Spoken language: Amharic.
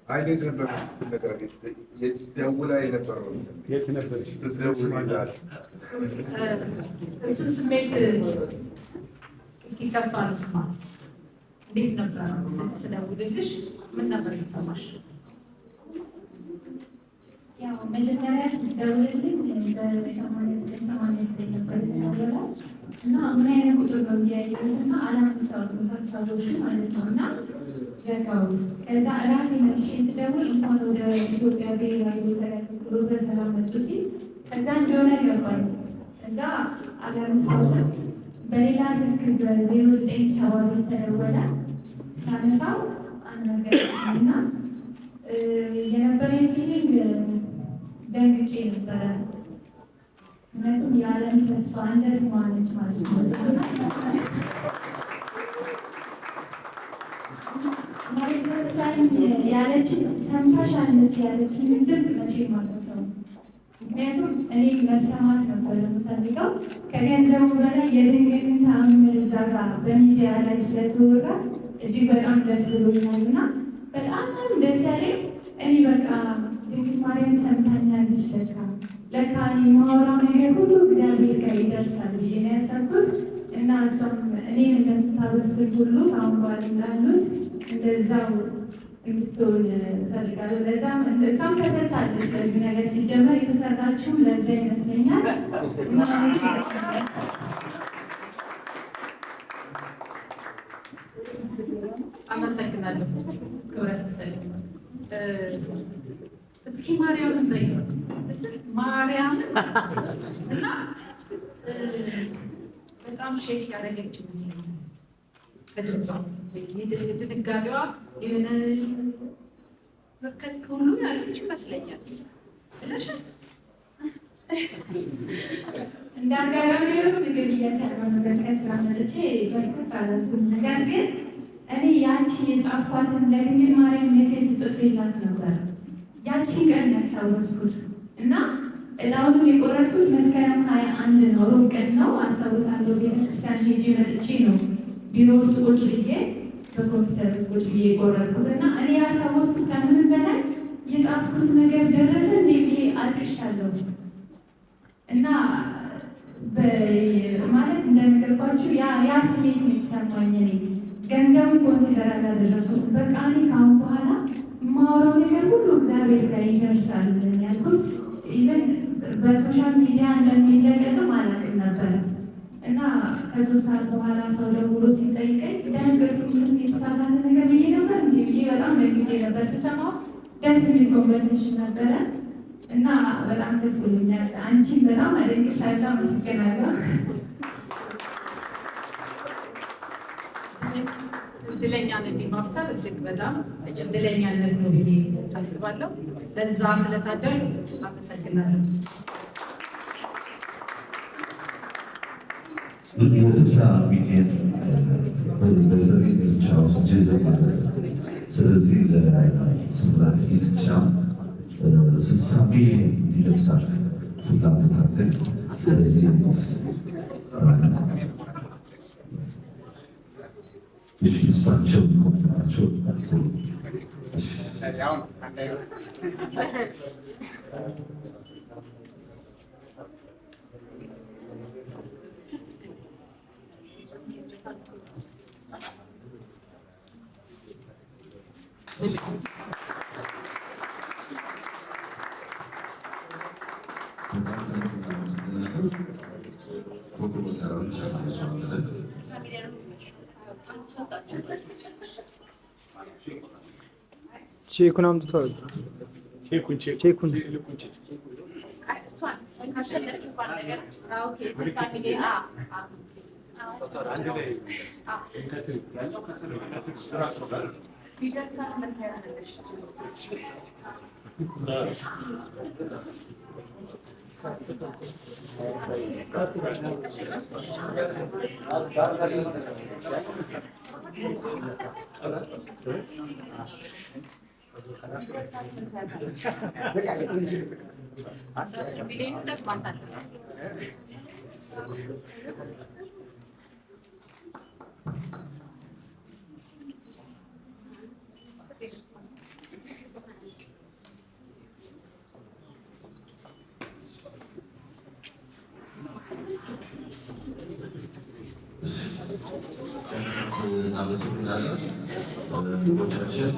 አይነት ነበር ነገር ደውላ የነበረው የት ነበርሽ? ትደውልላት እሱን ስሜት እስኪ ከሷ ልስማ። እንዴት ነበር ስደውልልሽ ምን ነበር የተሰማሽ? ያው መጀመሪያ ስትደውልልኝ በ89 ነበር የተደወለው እና ምን አይነት ቁጥር ነው እያየሁት እና አላነሳሁትም ታስታውሱ ማለት ነው እና ዘጋሁት። ከዛ እራሴ መልሼ ስደውል እንኳን ወደ ኢትዮጵያ ብሔራዊ ሎተሪ ብሎ በሰላም መጡ ሲል ከዛ እንደሆነ ገባኝ። ከዛ አላነሳሁትም። በሌላ ስልክ በ0970 ተደወለ። ሳነሳው አናገርና የነበረኝ ፊሊንግ ደንግጬ ነበረ። ምክንያቱም የዓለም ተስፋ እንደ ስሟ ነች ማለት ነው። ያለችን ሰምታሻለች ያለችን ድምፅ መቼም አልረሳውም። ምክንያቱም እኔ መሰማት ነበር የምፈልገው። ከገንዘቡ በላይ የድንግልን ተአምር እዛ ጋር በሚዲያ ላይ ስለተወራ እጅግ በጣም ደስ ብሎኛል እና በጣም ደስ ያለኝ እኔ በቃ ድንግል ማርያም ሰምታኛለች ለካ እኔ የማወራው ነገር ሁሉ እግዚአብሔር ጋር ይደርሳል ብዬ ነው ያሰብኩት እና እሷም እኔን እንደምታበስል ሁሉ አሁን በኋላ ላሉት እንደዛው እንድትሆን እፈልጋለሁ። ለዛም እሷም ተሰጥታለች በዚህ ነገር ሲጀመር የተሰራችው ለዛ ይመስለኛል። አመሰግናለሁ። ክብረት ይስጥልኝ። እስኪ ማርያምን በይ ማርያም እና በጣም ሼክ ያደረገች ይመስለኛል ከድምጿ ድንጋጤዋ የሆነ በርከት ሁሉ ያለች ይመስለኛል ብለሽ እንዳጋራሚ የሆኑ ምግብ እያሰራሁ ነበር ከስራ መጥቼ በርከት አላልኩም። ነገር ግን እኔ ያቺ የጻፍኳትን ለድንግል ማርያም ሜሴጅ ጽፌላት ነበር። ያቺ ቀን ያስታወስኩት እና እጣውን የቆረጥኩት መስከረም 21 ነው፣ ሮብ ቀን ነው አስታውሳለሁ። ቤተክርስቲያን ሄጄ መጥቼ ነው ቢሮ ውስጥ ቁጭ ብዬ በኮምፒውተር ቁጭ ብዬ የቆረጥኩት እና እኔ ያስታወስኩት ከምንም በላይ የጻፍኩት ነገር ደረሰ እንዴ ብዬ አልቅሻለሁ። እና ማለት እንደነገርኳችሁ ያ ስሜት ነው የተሰማኝ። እኔ ገንዘቡን ኮንሲደር አላደረኩትም። በቃ እኔ ከአሁን በኋላ የማወራው ነገር ሁሉ እግዚአብሔር ጋር ይደርሳል ያልኩት ኢቨን በሶሻል ሚዲያ እንደሚለቀቅም አላውቅም ነበር እና ከ3 ሰዓት በኋላ ሰው ደውሎ ሲጠይቀኝ ደንገጥኩ። ምንም የተሳሳተ ነገር ብዬ ነበር እንዲ ብዬ በጣም ለጊዜ ነበር ስሰማው። ደስ የሚል ኮንቨርሴሽን ነበረ እና በጣም ደስ ብሎኛል። አንቺን በጣም አደንቅሻለሁ። አመሰግናለሁ። እድለኛ ነኝ ማብሰር እጅግ በጣም እድለኛነት ነው ብዬ አስባለሁ። ለዛ ስለታደል አመሰግናለሁ። የስልሳ ሚሊዮን በዘሬ ብቻ ወስጄ ዘማለ። ስለዚህ ለስምራት ብቻ 60 ሚሊዮን እንዲደርሳት ፍላጎት አለን። ስለዚህ እሳቸው ናቸው። ቼኩን አምጥቷል። ቼኩን እናመሰግናለን። ህዝቦቻችን